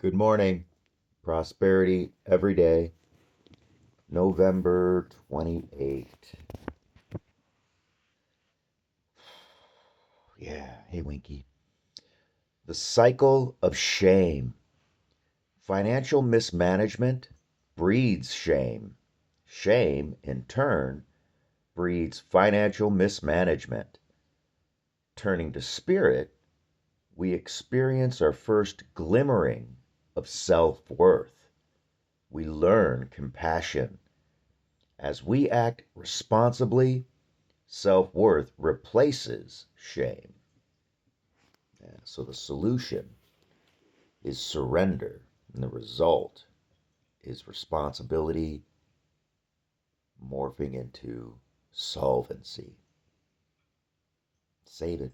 Good morning. Prosperity every day. November 28th. Yeah. Hey, Winky. The cycle of shame. Financial mismanagement breeds shame. Shame, in turn, breeds financial mismanagement. Turning to spirit, we experience our first glimmering of self worth. We learn compassion. As we act responsibly, self worth replaces shame. Yeah, so the solution is surrender, and the result is responsibility morphing into solvency. Save it,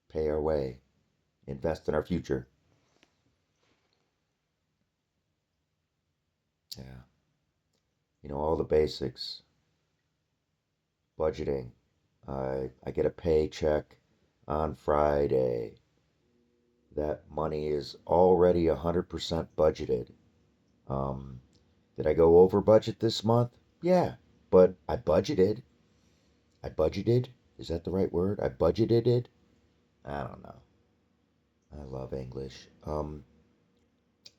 pay our way, invest in our future. Yeah, all the basics, budgeting. I get a paycheck on Friday. That money is already 100% budgeted. Um, did I go over budget this month? Yeah, but I budgeted. I budgeted. Is that the right word? I budgeted it. I don't know. I love English.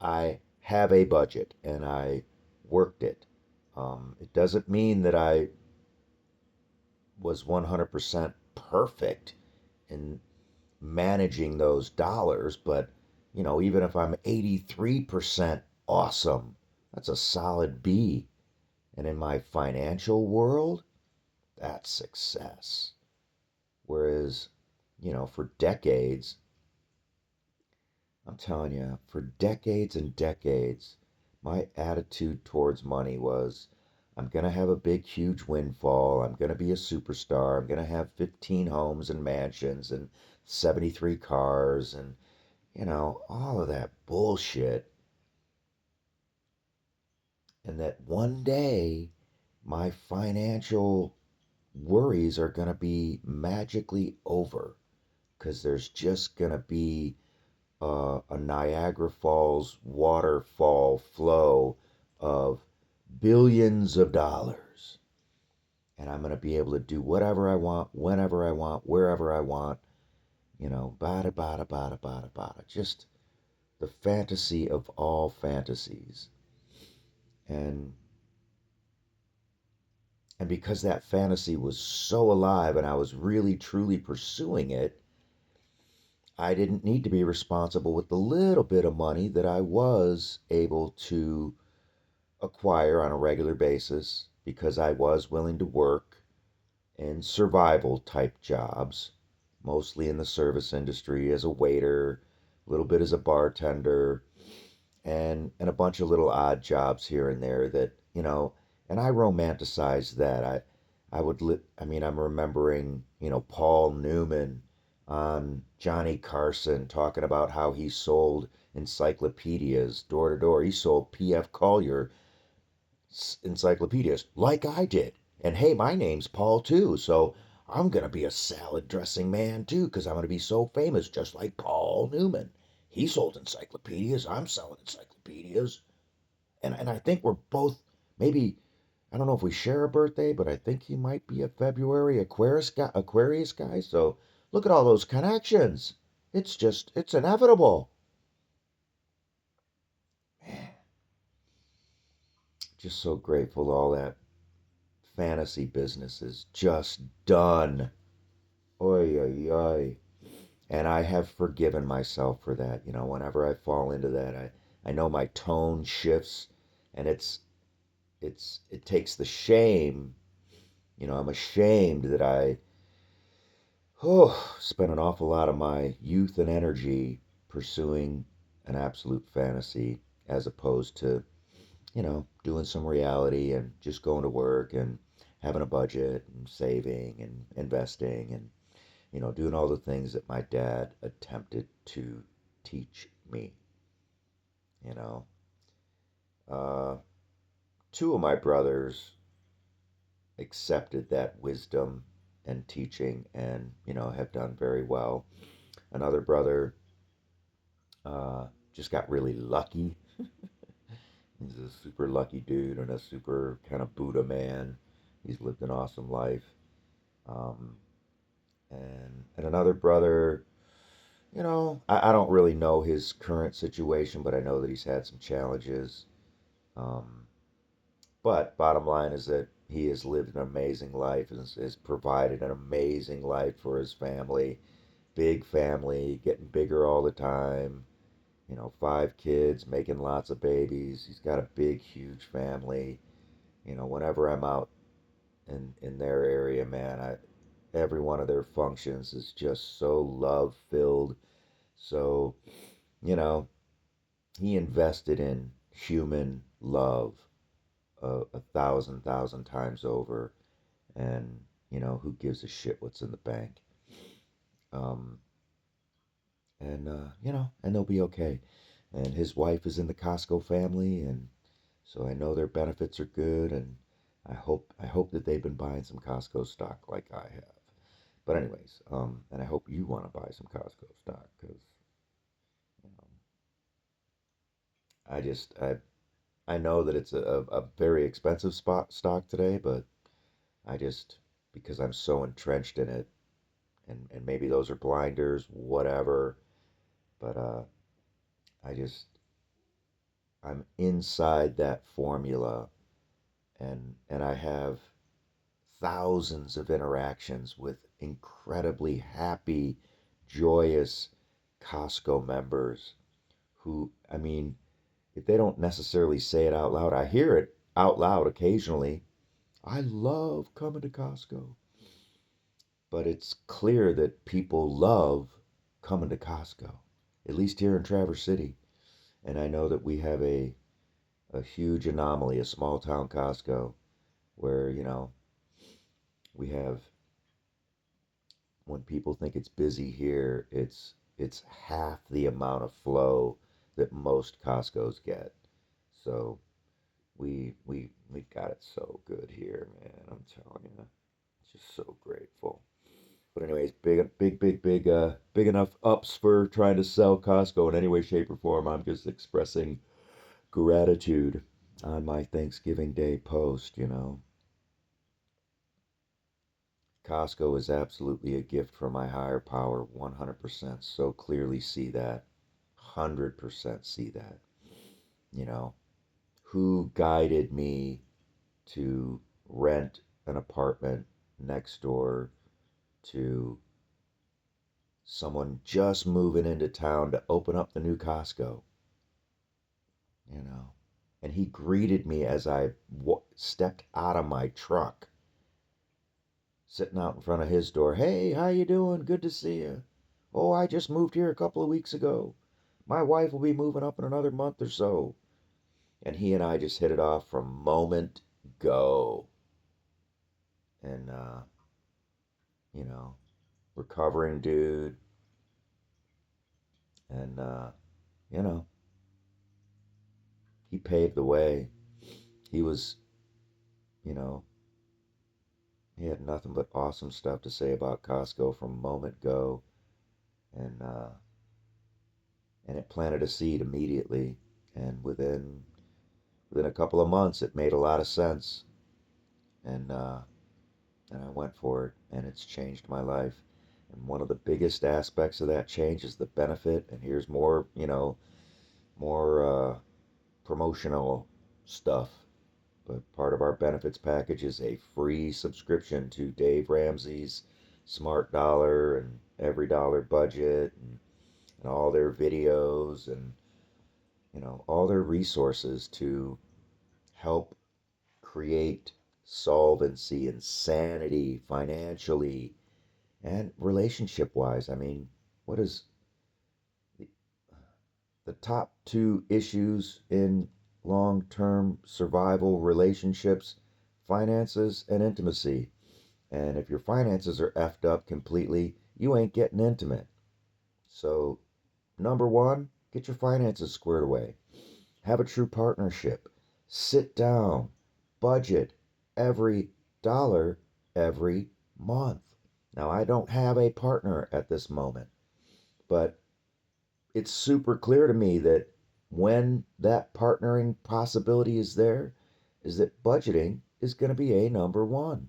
I have a budget and I worked it. It doesn't mean that I was 100% perfect in managing those dollars, but even if I'm 83% awesome, that's a solid B. And in my financial world, that's success. Whereas, for decades, I'm telling you, for decades and decades, my attitude towards money was I'm going to have a big, huge windfall. I'm going to be a superstar. I'm going to have 15 homes and mansions and 73 cars and, all of that bullshit. And that one day my financial worries are going to be magically over because there's just going to be a Niagara Falls waterfall flow of billions of dollars. And I'm going to be able to do whatever I want, whenever I want, wherever I want. Bada, bada, bada, bada, bada. Just the fantasy of all fantasies. And and because that fantasy was so alive and I was really truly pursuing it, I didn't need to be responsible with the little bit of money that I was able to acquire on a regular basis because I was willing to work in survival type jobs, mostly in the service industry as a waiter, a little bit as a bartender, and a bunch of little odd jobs here and there that, and I romanticized that. I'm remembering, Paul Newman on Johnny Carson talking about how he sold encyclopedias door to door. He sold P.F. Collier encyclopedias like I did. And hey, my name's Paul too, so I'm going to be a salad dressing man too because I'm going to be so famous just like Paul Newman. He sold encyclopedias, I'm selling encyclopedias. And I think we're both maybe I don't know if we share a birthday, but I think he might be a February Aquarius guy. So look at all those connections. It's inevitable. Man, just so grateful all that fantasy business is just done. Oy, oy, oy. And I have forgiven myself for that. Whenever I fall into that, I know my tone shifts and it takes the shame. I'm ashamed that I spent an awful lot of my youth and energy pursuing an absolute fantasy as opposed to, doing some reality and just going to work and having a budget and saving and investing and doing all the things that my dad attempted to teach me. You know, uh, two of my brothers accepted that wisdom and teaching and, have done very well. Another brother uh, just got really lucky. He's a super lucky dude and a super kind of Buddha man. He's lived an awesome life. Um, and another brother, I don't really know his current situation, but I know that he's had some challenges. Um, but bottom line is that he has lived an amazing life and has provided an amazing life for his family. Big family, getting bigger all the time. 5 kids, making lots of babies. He's got a big, huge family. Whenever I'm out in their area, man, every one of their functions is just so love filled. So, you know, he invested in human love a thousand times over, and who gives a shit what's in the bank? Um, and they'll be okay. And his wife is in the Costco family, and so I know their benefits are good, and I hope that they've been buying some Costco stock like I have. But anyways, and I hope you want to buy some Costco stock because you know, I know that it's a very expensive spot stock today, but I just because I'm so entrenched in it, and maybe those are blinders, whatever. But I just I'm inside that formula, and I have thousands of interactions with incredibly happy, joyous Costco members who, I mean, if they don't necessarily say it out loud, I hear it out loud occasionally. I love coming to Costco. But it's clear that people love coming to Costco, at least here in Traverse City. And I know that we have a huge anomaly, a small town Costco, where, we have when people think it's busy here, it's half the amount of flow that most Costco's get. So we've got it so good here, man. I'm telling you, just so grateful. But anyways, big enough ups for trying to sell Costco in any way, shape, or form. I'm just expressing gratitude on my Thanksgiving Day post. Costco is absolutely a gift from my higher power, 100%. So clearly see that. 100% see that. You know, who guided me to rent an apartment next door to someone just moving into town to open up the new Costco, you know? And he greeted me as I stepped out of my truck, sitting out in front of his door. Hey, how you doing? Good to see you. Oh, I just moved here a couple of weeks ago. My wife will be moving up in another month or so. And he and I just hit it off from moment go. And, you know, recovering dude. And, you know, he paved the way. He was, you know, he had nothing but awesome stuff to say about Costco from moment go. And, it planted a seed immediately. And within a couple of months, it made a lot of sense. And, and I went for it, and it's changed my life. And one of the biggest aspects of that change is the benefit. And here's more, more promotional stuff. But part of our benefits package is a free subscription to Dave Ramsey's Smart Dollar and Every Dollar Budget and all their videos and all their resources to help create solvency and sanity financially and relationship wise. I mean, what is the, the top two issues in long term survival relationships? Finances and intimacy. And if your finances are effed up completely, you ain't getting intimate. So, number one, get your finances squared away. Have a true partnership. Sit down. Budget every dollar every month. Now, I don't have a partner at this moment, but it's super clear to me that when that partnering possibility is there, is that budgeting is going to be a number one.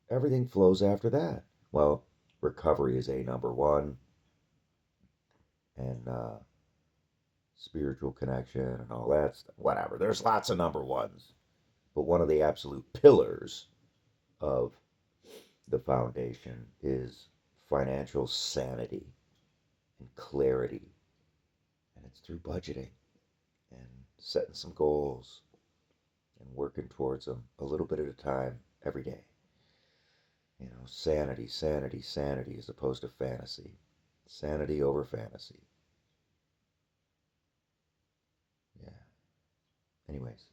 Everything flows after that. Well, recovery is a number one, and spiritual connection and all that stuff. Whatever. There's lots of number ones, but one of the absolute pillars of the foundation is financial sanity and clarity, and it's through budgeting and setting some goals and working towards them a little bit at a time every day. You know, sanity, sanity, sanity as opposed to fantasy. Sanity over fantasy. Yeah. Anyways,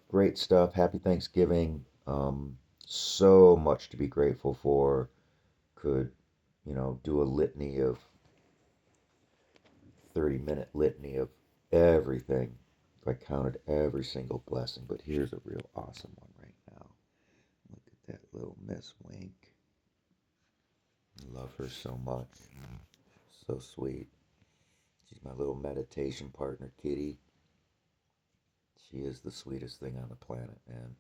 great stuff. Happy Thanksgiving. So much to be grateful for. Could, do a litany of 30-minute litany of everything. If I counted every single blessing, but here's a real awesome one right now. Look at that little Miss Wink. I love her so much. So sweet. She's my little meditation partner, Kitty. She is the sweetest thing on the planet, man.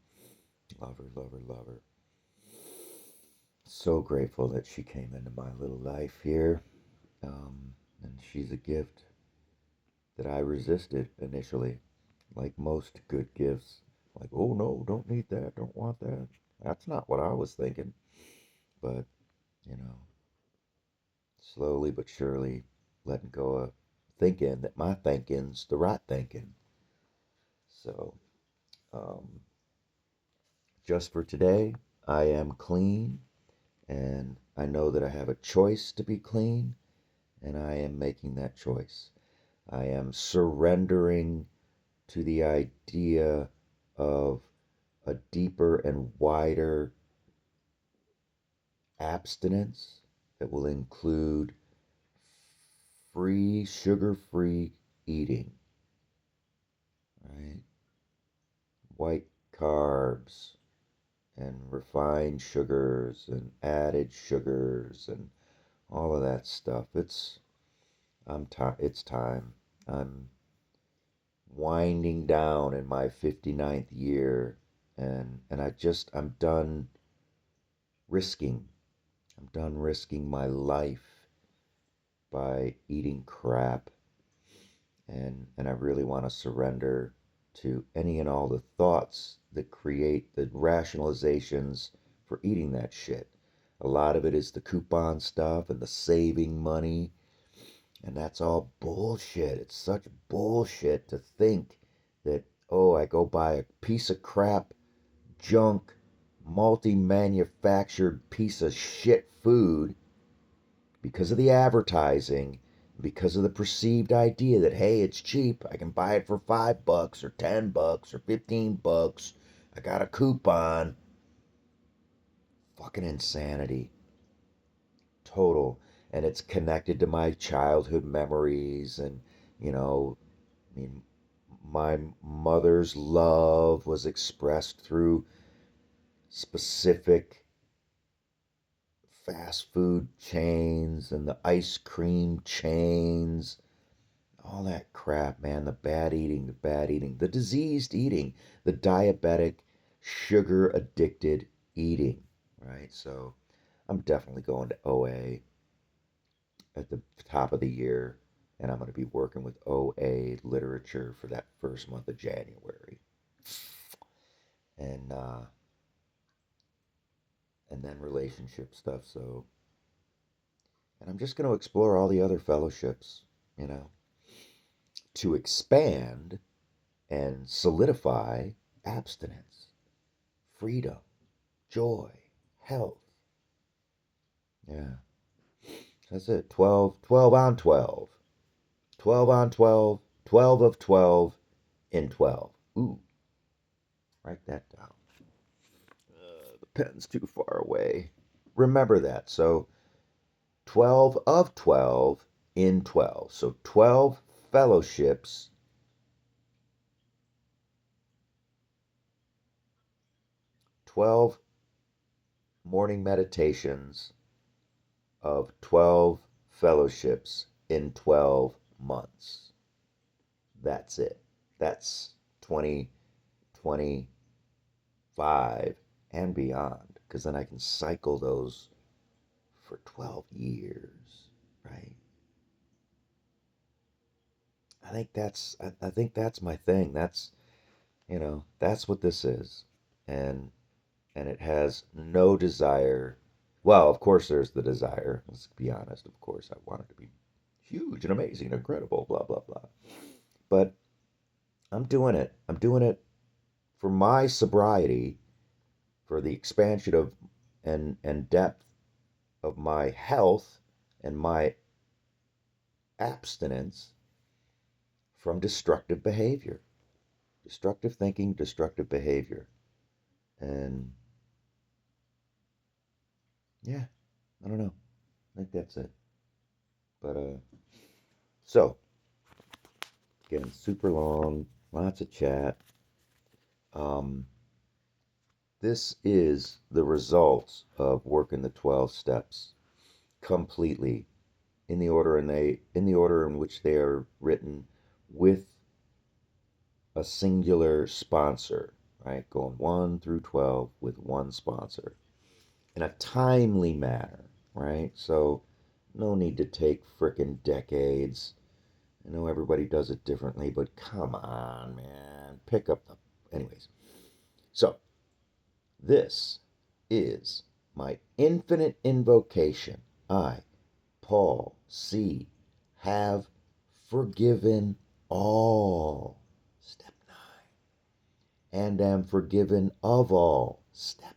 Love her, love her, love her. So grateful that she came into my little life here. And she's a gift that I resisted initially, like most good gifts. Like, oh no, don't need that, don't want that. That's not what I was thinking. But, you know, slowly but surely letting go of thinking that my thinking's the right thinking. So, um, just for today, I am clean, and I know that I have a choice to be clean, and I am making that choice. I am surrendering to the idea of a deeper and wider abstinence that will include free, sugar free eating, right? White carbs and refined sugars and added sugars and all of that stuff. It's time. I'm winding down in my 59th year, and I'm done risking. I'm done risking my life by eating crap, and I really want to surrender to any and all the thoughts that create the rationalizations for eating that shit. A lot of it is the coupon stuff and the saving money, and that's all bullshit. It's such bullshit to think that, oh, I go buy a piece of crap, junk, multi manufactured piece of shit food because of the advertising, because of the perceived idea that, hey, it's cheap. I can buy it for $5 or $10 or $15. I got a coupon. Fucking insanity. Total. And it's connected to my childhood memories. And, you know, I mean, my mother's love was expressed through specific fast food chains and the ice cream chains, all that crap, man. The bad eating, the diseased eating, the diabetic, sugar addicted eating, right? So I'm definitely going to OA at the top of the year, and I'm going to be working with OA literature for that first month of January. And then relationship stuff. So, and I'm just going to explore all the other fellowships, you know, to expand and solidify abstinence, freedom, joy, health. Yeah, that's it. 12, 12 on 12. 12 on 12, 12 of 12 in 12. Ooh, write that down. The pen's too far away. Remember that. So 12 of 12 in 12. So 12 fellowships, 12 morning meditations of 12 fellowships in 12 months. That's it. That's 2025 and beyond, because then I can cycle those for 12 years, right? I think that's my thing. That's what this is. And it has no desire. Well, of course there's the desire. Let's be honest. Of course I want it to be huge and amazing and incredible, blah blah blah. But I'm doing it. I'm doing it for my sobriety, for the expansion of and depth of my health and my abstinence from destructive behavior, destructive thinking, destructive behavior. And yeah, I don't know. I think that's it. But so getting super long, lots of chat. Um, this is the results of working the 12 steps completely in the order in which they are written, with a singular sponsor, right? Going 1 through 12 with one sponsor in a timely manner, right? So no need to take frickin' decades. I know everybody does it differently, but come on, man. Pick up the. Anyways, so this is my infinite invocation. I, Paul C., have forgiven all. Step 9. And am forgiven of all. Step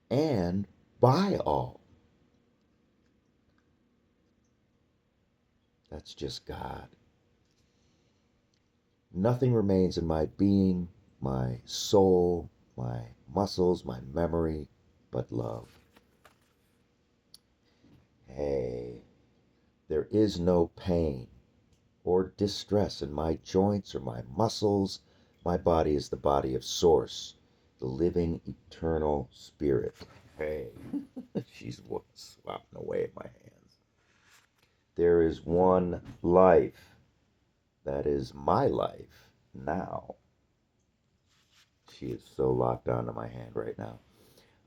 9. And by all. That's just God. Nothing remains in my being, my soul, my muscles, my memory, but love. Hey, there is no pain or distress in my joints or my muscles. My body is the body of Source, the living, eternal spirit. Hey, she's swapping away at my hands. There is one life. That is my life now. She is so locked onto my hand right now.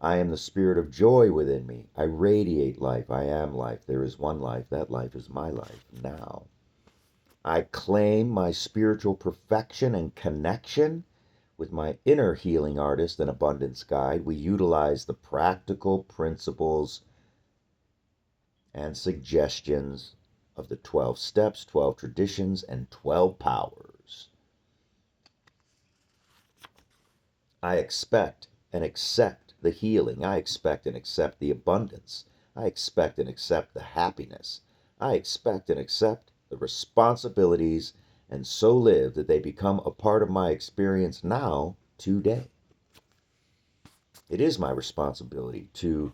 I am the spirit of joy within me. I radiate life. I am life. There is one life. That life is my life now. I claim my spiritual perfection and connection with my inner healing artist and abundance guide. We utilize the practical principles and suggestions of the 12 steps, 12 traditions, and 12 powers. I expect and accept the healing. I expect and accept the abundance. I expect and accept the happiness. I expect and accept the responsibilities, and so live that they become a part of my experience now, today. It is my responsibility to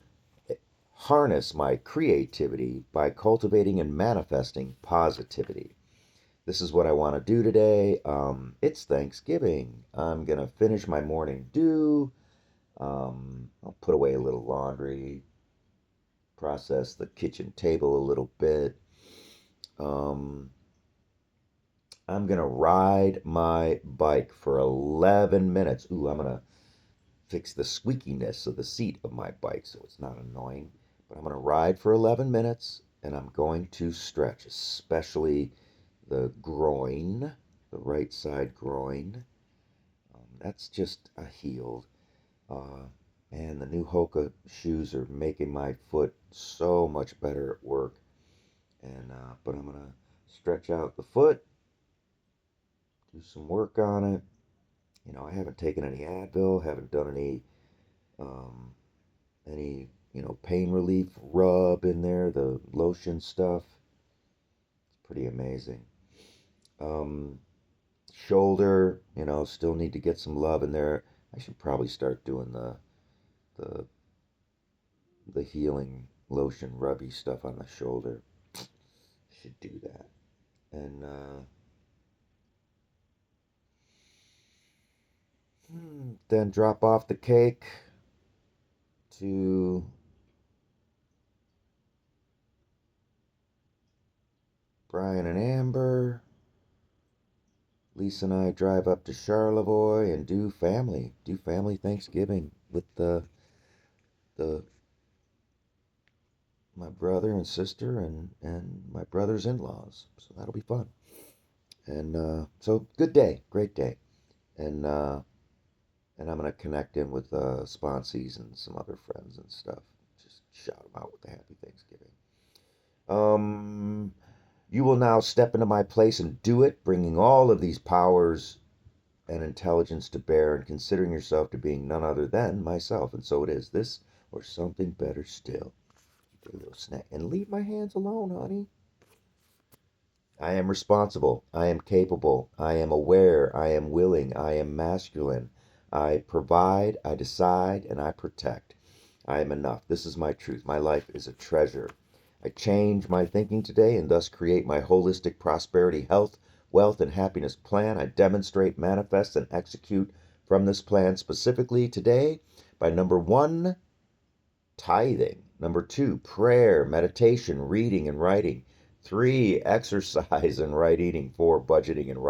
harness my creativity by cultivating and manifesting positivity. This is what I want to do today. It's Thanksgiving. I'm going to finish my morning dew. I'll put away a little laundry, process the kitchen table a little bit. Um, I'm going to ride my bike for 11 minutes. Ooh, I'm going to fix the squeakiness of the seat of my bike so it's not annoying. But I'm going to ride for 11 minutes and I'm going to stretch, especially the groin, the right side groin. That's just a healed. Uh, and the new Hoka shoes are making my foot so much better at work. And but I'm gonna stretch out the foot, do some work on it. I haven't taken any Advil, haven't done um, any pain relief rub in there, the lotion stuff. It's pretty amazing. Um, Shoulder, still need to get some love in there. I should probably start doing the the healing lotion rubby stuff on the shoulder. Should do that. And then drop off the cake to Brian and Amber. Lisa and I drive up to Charlevoix and do family Thanksgiving with the my brother and sister and my brother's in-laws. So that'll be fun. And so good day, great day. And and I'm gonna connect in with sponsees and some other friends and stuff. Just shout them out with a happy Thanksgiving. Um, you will now step into my place and do it, bringing all of these powers and intelligence to bear, and considering yourself to being none other than myself. And so it is. This or something better still. Get a little snack and leave my hands alone, honey. I am responsible. I am capable. I am aware. I am willing. I am masculine. I provide. I decide. And I protect. I am enough. This is my truth. My life is a treasure. I change my thinking today and thus create my holistic prosperity, health, wealth, and happiness plan. I demonstrate, manifest, and execute from this plan specifically today by number one, tithing. Number two, prayer, meditation, reading, and writing. Three, exercise and right eating. Four, budgeting and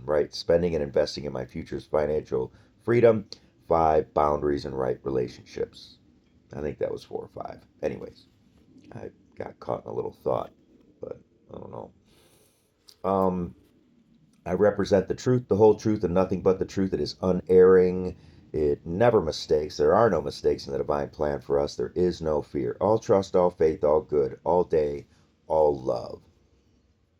right spending and investing in my future's financial freedom. Five, boundaries and right relationships. I think that was four or five. Anyways, I got caught in a little thought, but I don't know. Um, I represent the truth, the whole truth, and nothing but the truth. It is unerring. It never mistakes. There are no mistakes in the divine plan for us. There is no fear. All trust, all faith, all good, all day, all love.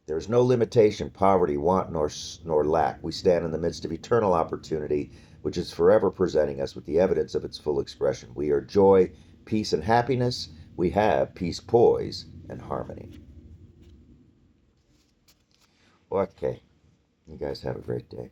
There is no limitation, poverty, want, nor lack. We stand in the midst of eternal opportunity, which is forever presenting us with the evidence of its full expression. We are joy, peace, and happiness. We have peace, poise, and harmony. Okay. You guys have a great day.